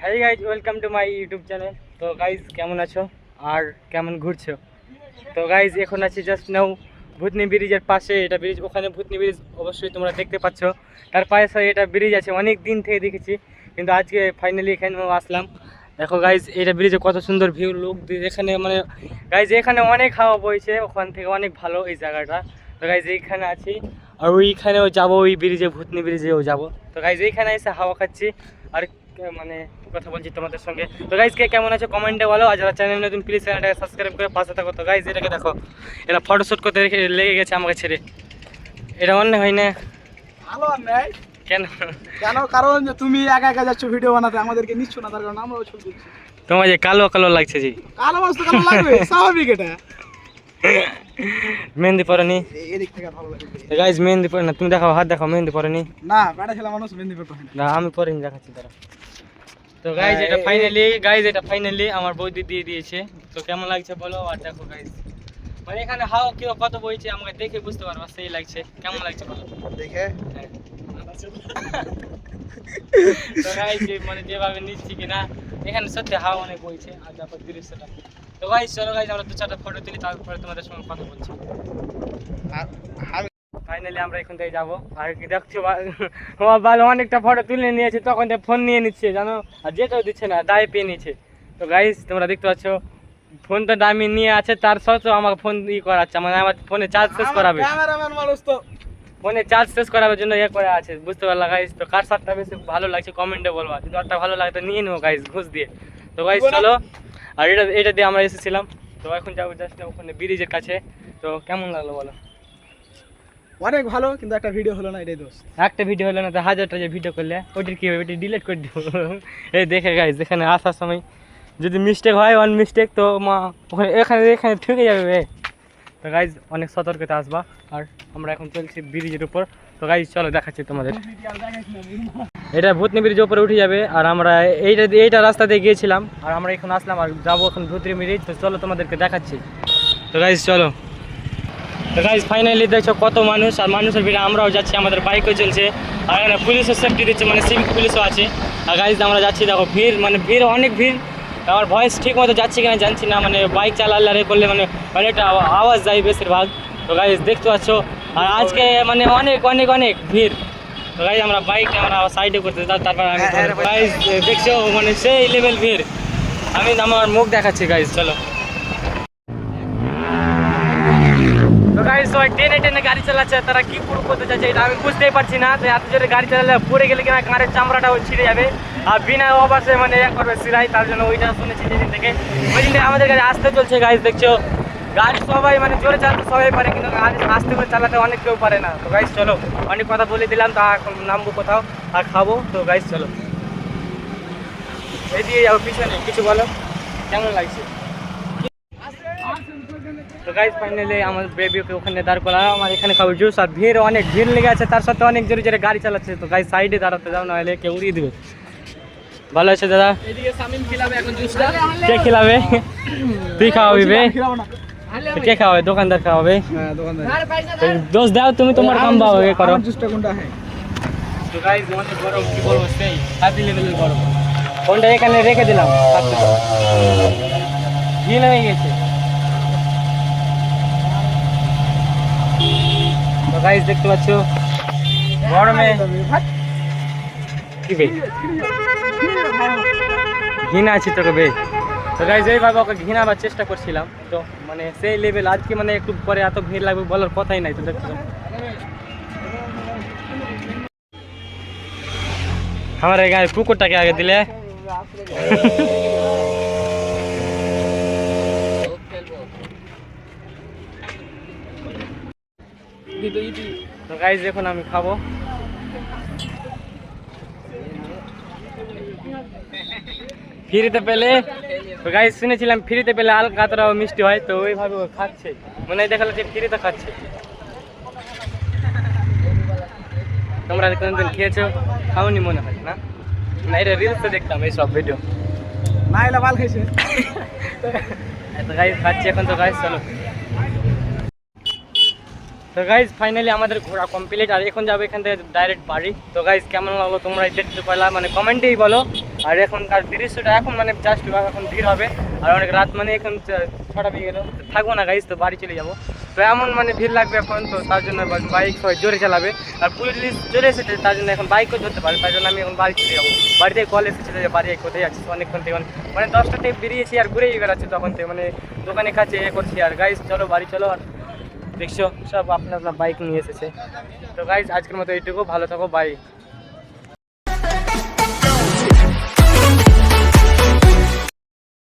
হ্যাঁ guys, welcome to my YouTube channel. তো guys কেমন আছো আর কেমন ঘুরছো? তো গাইজ এখন আছি জাস্ট নাও ভূতনি ব্রিজের পাশে। এটা ব্রিজ, ওখানে ভূতনি ব্রিজ অবশ্যই তোমরা দেখতে পাচ্ছ। তার পাশে এটা ব্রিজ আছে, অনেক দিন থেকে দেখেছি, কিন্তু আজকে ফাইনালি এখানে আসলাম। দেখো গাইজ, এটা ব্রিজে কত সুন্দর ভিউ, লোক এখানে মানে গাইজ এখানে অনেক হাওয়া বইছে, ওখান থেকে অনেক ভালো এই জায়গাটা। তো গাইজ এইখানে আছি, আর ওইখানেও যাবো, ওই ব্রিজে ভূতনি ব্রিজেও যাবো। তো গাইজ এইখানে এসে হাওয়া খাচ্ছি আর মানে কথা বলছি তোমাদের সঙ্গে। তো গাইজ কে কেমন আছে কমেন্টে বলো, আর যারা চ্যানেল নতুন প্লিজ চ্যানেলটাকে সাবস্ক্রাইব করে পাশে থাকো। তো গাইজ এটাকে দেখো, এটা ফটোশ্যুট করতে লেগে গেছে আমাকে ছেড়ে, এটা অন্য হয় না। ভালো আর নাই কেন? কেন? কারণ যে তুমি একা একা যাচ্ছ ভিডিও বানাতে, আমাদেরকে নিচ্ছ না, তার কারণে আমরাও ছবি দিচ্ছি। তোমার যে কালো কালো লাগছে জি, কালো মাছ তো কালো লাগবে, স্বাভাবিক এটা। মেহেন্দি পরেনি এদিক থেকে ভালো লাগবে। গাইজ, মেহেন্দি পরে না, তুমি দেখাও, হাত দেখাও, মেহেন্দি পরেনি। না, বেটা ছেলে মানুষ মেহেন্দি পড়তে হয় না, আমি পরেনি, দেখাচ্ছি তারা। তো গাইজ এটা ফাইনালি আমার বৌদি দিয়ে দিয়েছে। তো কেমন লাগছে বলো, আর দেখো গাইজ মানে এখানে হাওয়া কেউ কত বইছে আমাকে দেখে বুঝতে পারবা, সেই লাগছে। কেমন লাগছে বলো দেখে। হ্যাঁ। তো গাইজ মানে যেভাবে নিচ্ছি কিনা, এখানে সত্যি হাওয়া অনেক বইছে, আর দেখো দৃশ্যটা। তো গাইজ চলো গাইজ, আমরা 2-4টা ফটো তুলি, তারপরে তোমাদের সঙ্গে কথা বলছি। ফাইনালি আমরা এখান থেকে যাবো, আর কি দেখছো ভালো অনেকটা ফটো তুলে নিয়েছে, তখন ফোন নিয়ে নিচ্ছে জানো, আর যেটাও দিচ্ছে না, দায় পেয়ে নিচ্ছে। তো গাইজ তোমরা দেখতে পাচ্ছ, ফোন তো দামি নিয়ে আছে, তার সত্ত্বেও আমাকে ফোন করাচ্ছে, মানে আমার ফোনে চার্জ শেষ করাবে, ক্যামেরাম্যান মানুষ তো ফোনে চার্জ শেষ করাবার জন্য করে আছে, বুঝতে পারলা গাইজ। তো কার শার্টটা বেশি ভালো লাগছে কমেন্টে বলবা, যদি একটা ভালো লাগে তো নিয়ে নেবো গাইজ ঘুষ দিয়ে। তো গাইজ চলো, আর এটা দিয়ে আমরা এসেছিলাম। তো এখন যাবো জাস্ট ওখানে ব্রিজের কাছে। তো কেমন লাগলো বলো? অনেক ভালো, কিন্তু একটা ভিডিও হলো না, এটাই দোষ। একটা ভিডিও হলো না, তো হাজারটা যে ভিডিও করলে ওইটার কি হবে, ওইটা ডিলিট করে দিব। এই দেখে গাইজ, এখানে আসার সময় যদি মিস্টেক হয়, ওয়ান মিস্টেক, তো মা ওখানে এখানে ঠুকে যাবে। তো গাইজ অনেক সতর্কতা আসবা। আর আমরা এখন চলছি ব্রিজের উপর। তো গাইজ চলো দেখাচ্ছি তোমাদের, এটা ভূতনি ব্রিজের উপরে উঠে যাবে, আর আমরা এইটা রাস্তা দিয়ে গিয়েছিলাম, আর আমরা এখন আসলাম আর যাবো এখন ভূতনি ব্রিজ। তো চলো তোমাদেরকে দেখাচ্ছি। তো গাইজ চলো। তো গাইজ ফাইনালি দেখছো কত মানুষ, আর মানুষের ভিড়ে আমরাও যাচ্ছি, আমাদের বাইকও চলছে, আর এখানে পুলিশও সেফটি দিচ্ছে, মানে সিভিক পুলিশও আছে। আর গাইজ আমরা যাচ্ছি, দেখো ভিড়, মানে ভিড় অনেক ভিড়। আমার ভয়েস ঠিক মতো যাচ্ছে কিনা জানছি না, মানে বাইক চালালে করলে মানে অনেকটা আওয়াজ যায় বেশিরভাগ। তো গাইজ দেখতে পাচ্ছ, আর আজকে মানে অনেক অনেক অনেক ভিড়। তো গাইজ আমরা বাইক আমরা সাইডে করতে, তারপর আমি গাইজ দেখছো মানে সেই লেভেল ভিড়। আমি আমার মুখ দেখাচ্ছি গাইজ, চলো। তো গাইজ সবাই টেনে টেনে গাড়ি চালাচ্ছে, তারা কি পুরো করতে চাচ্ছে এটা আমি বুঝতেই পারছি না। তো এত জোরে গাড়ি চালালে পড়ে গেলে কিনা কারের চামড়াটা ছিঁড়ে যাবে, আর বিনা অবাসে মানে করবে সিরাই, তার জন্য ওইটা শুনেছি যেদিন থেকে। ওই দিন থেকে আমাদের গাড়ি আসতে চলছে গাইজ, দেখছো গাড়ি সবাই মানে জোরে চালাতে সবাই পারে, কিন্তু গাড়ি আস্তে করে চালাতে অনেক কেউ পারে না। তো গাইজ চলো, অনেক কথা বলে দিলাম, তা এখন নামবো কোথাও আর খাবো। তো গাইজ চলো, এদিকে যাবো পিছনে, কিছু বলো কেমন লাগছে? তো গাইজ ফাইনালি আমার বেবিকে ওখানে দাঁড় করা, আমার এখানে খাবো জুস, আর ভিড় অনেক ভিড় লেগে আছে, তার সাথে অনেক জোরে জোরে গাড়ি চালাচ্ছে। তো গাইজ সাইডে দাঁড়াতে যাও, নাহলে কেউ উড়িয়ে দেবে। ভালো আছে দাদা? কে খিলাবে? তুই খাওয়াবি বে? কে খাওয়াবে? দোকানদার খাওয়াবে। দোষ দাও, তুমি তোমার কাম বাবা করো। তো গাইজ অনেক গরম, কি বলবো, সেই হাতি লেভেলের গরম। ফোনটা এখানে রেখে দিলাম, ঘি লেগে গেছে। তো গাইজ দেখতে পাচ্ছ গরমে কি বে ঘৃণা আছে তোকে বে। তো গাইজ এইভাবে ওকে ঘৃণাবার চেষ্টা করছিলাম, তো মানে সেই লেভেল আজকে মানে একটু পরে এত ভিড় লাগবে বলার কথাই নাই। তো দেখছো আমার এই গায়ে কুকুরটাকে আগে দিলে। তো গাইজ এখন আমি খাবো। ফ্রিতে পেলে, তো গাইজ শুনেছিলাম ফ্রিতে পেলে আল কাতরাও মিষ্টি হয়, তো ওইভাবে ও খাচ্ছে, মনে হয় দেখালো যে ফ্রিতে খাচ্ছে। তোমরা কোনদিন খেয়েছো? খাওনি মনে হয় না? না, এটা রিলসে দেখতাম এইসব ভিডিও। না এলা ভাল খাইছে। তো গাইজ খাচ্ছি এখন। তো গাইজ চলো। তো গাইজ ফাইনালি আমাদের ঘোরা কমপ্লিট, আর এখন যাবো এখান থেকে ডাইরেক্ট বাড়ি। তো গাইজ কেমন লাগলো তোমরা দেখতে পারলা, মানে কমেন্টেই বলো। আর এখনকার দৃশ্যটা এখন মানে জাস্ট এখন ভিড় হবে, আর অনেক রাত মানে এখন 6টা বেজে গেল, থাকবো না গাইজ, তো বাড়ি চলে যাবো। তো এমন মানে ভিড় লাগবে এখন, তো তার জন্য বাইক সবাই জোরে চালাবে, আর পুলিশ চলে এসেছে তার জন্য এখন বাইকও ধরতে পারে, তার জন্য আমি এখন বাড়ি চলে যাবো। বাড়িতে কল এসেছে যে বাড়ি কোথায় যাচ্ছিস, অনেকক্ষণ থেকে মানে 10টা থেকে বেরিয়েছি আর ঘুরেই বেড়াচ্ছি তখন থেকে, মানে দোকানে কাছে করছি। আর গাইজ চলো বাড়ি চলো, আর দেখছো সব আপনার বাইক নিয়ে এসেছে। তো গাইজ আজকের মতো এইটুকু, ভালো থাকো, বাই।